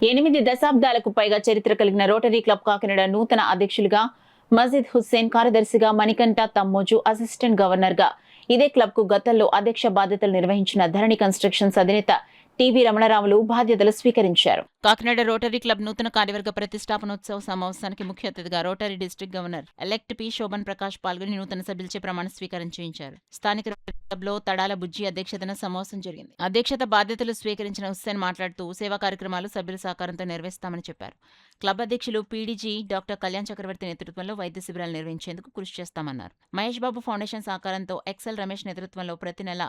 8 దశాబ్దాలకు పైగా చరిత్ర కలిగిన రోటరీ క్లబ్ కాకినాడ నూతన అధ్యక్షులుగా మజీద్ హుస్సేన్, కార్యదర్శిగా మణికంఠ తమ్మోజు, అసిస్టెంట్ గవర్నర్గా ఇదే క్లబ్కు గతంలో అధ్యక్ష బాధ్యతలు నిర్వహించిన ధరణి కన్స్ట్రక్షన్స్ అధినేత టీవీ రమణరావులు బాధ్యతలు స్వీకరించారు. కాకినాడ రోటరీ క్లబ్ నూతన కార్యవర్గ ప్రతిష్టాపనోత్సవ సమావేశానికి ముఖ్య అతిథిగా Rotary district governor elect P Shobhan Prakash పాల్గొని నూతన సభ్యులచే ప్రమాణ స్వీకారం చేయించారు. స్థానిక రోటరీ క్లబ్లో తడాల బుజ్జి అధ్యక్షతన సమావేశం జరిగింది. అధ్యక్షత బాధ్యతలు స్వీకరించిన హుస్సేన్ మాట్లాడుతూ సేవా కార్యక్రమాలు సభ్యుల సహకారంతో నిర్వహిస్తామని చెప్పారు. క్లబ్ అధ్యక్షులు పీడీజీ డాక్టర్ కళ్యాణ్ చక్రవర్తి నేతృత్వంలో వైద్య శిబిరాలు నిర్వహించేందుకు కృషి చేస్తామన్నారు. మహేష్ బాబు ఫౌండేషన్ సహకారంతో ఎక్సెల్ రమేష్ నేతృత్వంలో ప్రతి నెల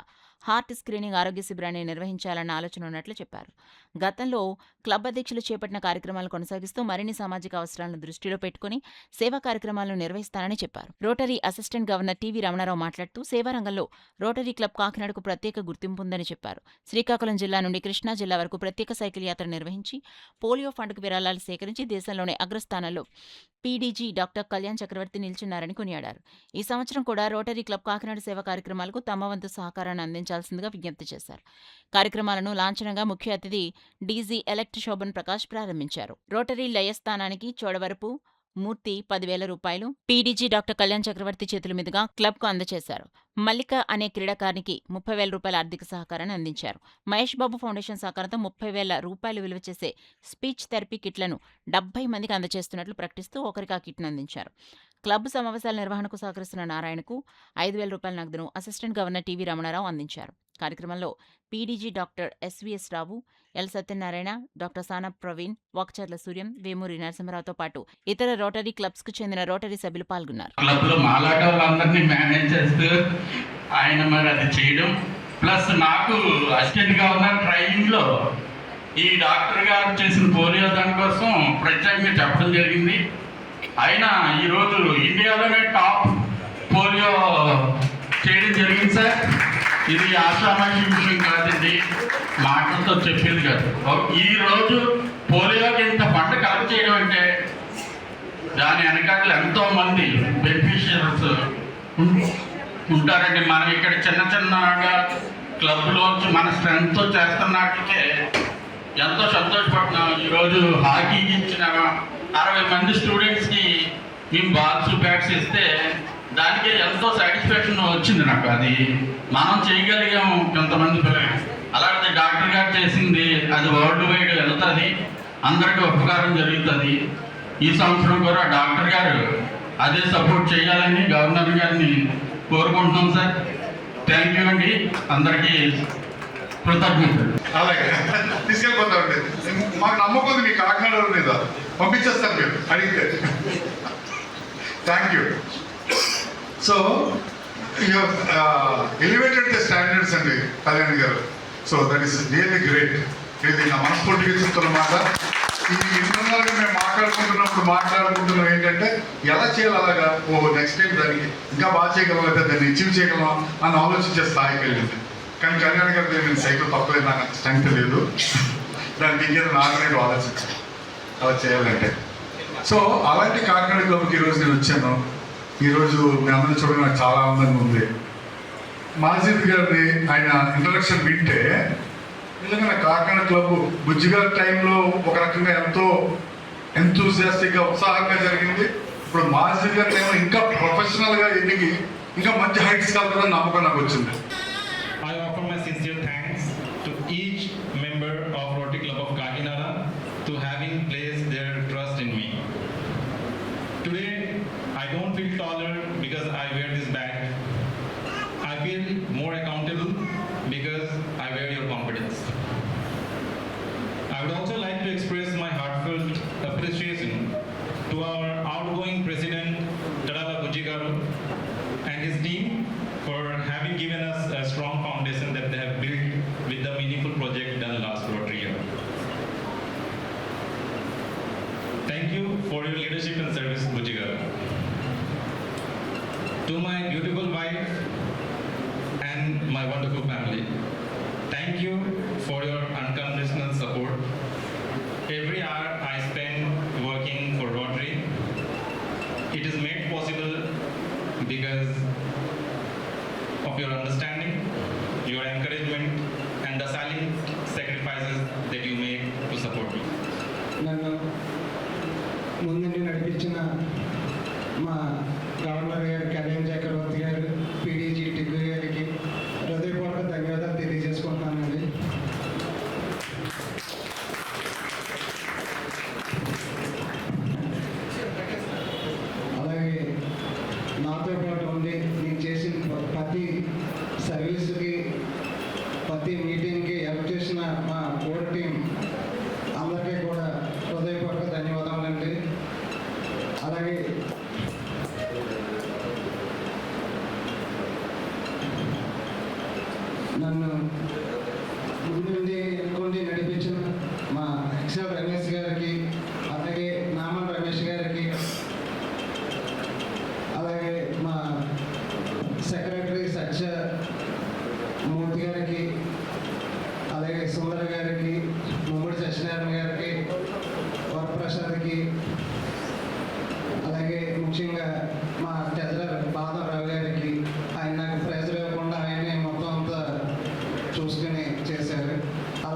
హార్ట్ స్క్రీనింగ్ ఆరోగ్య శిబిరాన్ని నిర్వహించాలన్న ఆలోచన ఉన్నట్లు చెప్పారు. గతంలో క్లబ్ అధ్యక్షులు చేపట్టిన కార్యక్రమాలు కొనసాగిస్తూ మరిన్ని సామాజిక అవసరాలను దృష్టిలో పెట్టుకుని సేవా కార్యక్రమాలను నిర్వహిస్తానని చెప్పారు. Rotary assistant governor T V Ramanarao మాట్లాడుతూ సేవా రంగంలో రోటరీ క్లబ్ కాకినాడకు ప్రత్యేక గుర్తింపు ఉందని చెప్పారు. శ్రీకాకుళం జిల్లా నుండి కృష్ణా జిల్లా వరకు ప్రత్యేక సైకిల్ యాత్ర నిర్వహించి పోలియో ఫండ్కు విరాళాలు సేకరించి దేశంలోనే అగ్రస్థానంలో పీడీజీ డాక్టర్ కళ్యాణ్ చక్రవర్తి నిలిచున్నారని కొనియాడారు. ఈ సంవత్సరం కూడా రోటరీ క్లబ్ కాకినాడ సేవా కార్యక్రమాలకు తమ వంతు సహకారాన్ని అందించాల్సిందిగా విజ్ఞప్తి చేశారు. కార్యక్రమాలను లాంఛనంగా ముఖ్య అతిథి డీజీ ఎలెక్ట్ శోభన్ ప్రకాష్ ప్రారంభించారు. రోటరీ లయస్థానానికి చోడవరపు మూర్తి 10,000 రూపాయలు పీడీజీ డాక్టర్ కళ్యాణ్ చక్రవర్తి చేతుల మీదుగా క్లబ్కు అందజేశారు. మల్లిక అనే క్రీడాకారికి 30,000 రూపాయల ఆర్థిక సహకారాన్ని అందించారు. మహేష్ బాబు ఫౌండేషన్ సహకారంతో 30,000 రూపాయలు విలువ చేసే స్పీచ్ థెరపీ కిట్లను 70 మందికి అందజేస్తున్నట్లు ప్రకటిస్తూ ఒకరికి ఆ కిట్ను అందించారు. క్లబ్ సమావేశాల నిర్వహణకు సహకరిస్తున్న నారాయణకు 5,000 రూపాయల నగదును అసిస్టెంట్ గవర్నర్ టీవీ రమణారావు అందించారు. కార్యక్రమంలో పీడీజీ డాక్టర్ ఎస్వీఎస్ రావు, ఎల్ సత్యనారాయణ, డాక్టర్ సానా ప్రవీణ్, వాక్చర్ల సూర్యం, వేమూరి నరసింహరావుతో పాటు ఇతర రోటరీ క్లబ్స్ కు చెందిన రోటరీ సభ్యులు పాల్గొన్నారు. క్లబ్లో మాలాట వాళ్ళందరినీ మేనేజ్ చేస్తూ ఆయన మరి అది చేయడం, ప్లస్ నాకు అసిస్టెంట్ గవర్నర్ ట్రైనింగ్లో ఈ డాక్టర్ గారు చేసిన పోలియో దానికోసం ప్రత్యేకంగా చెప్పడం జరిగింది. ఆయన ఈరోజు ఇండియాలోనే టాప్ పోలియో చేయడం జరిగింది సార్. ఇది ఆషామాషి విషయం కాదండి, మాటలతో చెప్పేది కాదు. ఈరోజు పోలియోకి ఇంత ఫండ్ కలెక్ట్ చేయడం అంటే దాని వెనకాల ఎంతోమంది బెనిఫిషియర్స్ ఉంటారండి. మనం ఇక్కడ చిన్న చిన్నగా క్లబ్లోంచి మన స్ట్రెంగ్త్తో చేస్తున్నట్లకే ఎంతో సంతోషపడుతున్నాం. ఈరోజు హాకీకి ఇచ్చిన 60 మంది స్టూడెంట్స్కి మేము బాల్స్ బ్యాట్స్ ఇస్తే దానికి ఎంతో సాటిస్ఫాక్షన్ వచ్చింది నాకు. అది మనం చేయగలిగాము కొంతమంది పిల్లలు. అలాగే డాక్టర్ గారు చేసింది అది వరల్డ్ వైడ్ వెళ్తుంది, అందరికీ ఉపకారం జరుగుతుంది. ఈ సంవత్సరం కూడా డాక్టర్ గారు అదే సపోర్ట్ చేయాలని గవర్నర్ గారిని కోరుకుంటున్నాం సార్. థ్యాంక్ యూ అండి, అందరికీ కృతజ్ఞతలు. అలాగే తీసుకెళ్ళిపోతామండి. మాకు నమ్మకం ఉంది మీ కాకినాడ మీద, పంపించేస్తారు మీరు అడిగితే. Thank you. So you elevated the standards అండి కళ్యాణ్ గారు. So that is really great. ఇది నా మనస్ఫూర్తిగా చెప్తున్నమాట. ఈ ఇంటర్నల్గా మేము మాట్లాడుకుంటున్నాం ఏంటంటే ఎలా చేయాలి, అలాగా నెక్స్ట్ టైం దానికి ఇంకా బాగా చేయగలమైతే దాన్ని అచీవ్ చేయగలమా అని ఆలోచించే స్థాయికి వెళ్ళింది. కానీ కళ్యాణ్ గారు నేను సైకిల్ తప్పలేదు, నాకు స్ట్రెంగ్త్ లేదు, దానికి ఇంకేదో నాగరేటు ఆలోచించాను అలా చేయాలంటే. సో అలాంటి కాకినాడ క్లబ్కి ఈరోజు నేను వచ్చాను. ఈరోజు మీ అందరూ చూడడం నాకు చాలా ఆనందంగా ఉంది. మాజీద్ గారిని ఆయన ఇంట్రడక్షన్ వింటే నిజంగా కాకినాడ క్లబ్ బుజ్జి గారి టైంలో ఒక రకంగా ఎంతో ఎంతూజియాస్టిక్గా ఉత్సాహంగా జరిగింది. ఇప్పుడు మాజీద్ గారి టైంలో ఇంకా ప్రొఫెషనల్గా ఎదిగి ఇంకా మంచి హైట్స్ కలుగుతుందని నమ్మకం నాకు వచ్చింది. I offer my sincere thanks to each member of Rotary Club of Kakinada to having placed their trust in me. Today, I don't feel taller because I wear this badge. I feel more accountable because I wear your confidence. I would also like to express my heartfelt appreciation to our outgoing President Tadala Bujjigaru and his team for having given us a strong foundation that they have built with the meaningful project done last Rotary year. Thank you for your leadership and service, Bujjigaru. To my beautiful wife and my wonderful family, thank you for your unconditional support. Every hour I spend working for Rotary, it is made possible because of your understanding, your encouragement, and the silent sacrifices that you make to support me. ముఖ్యంగా మా treasurer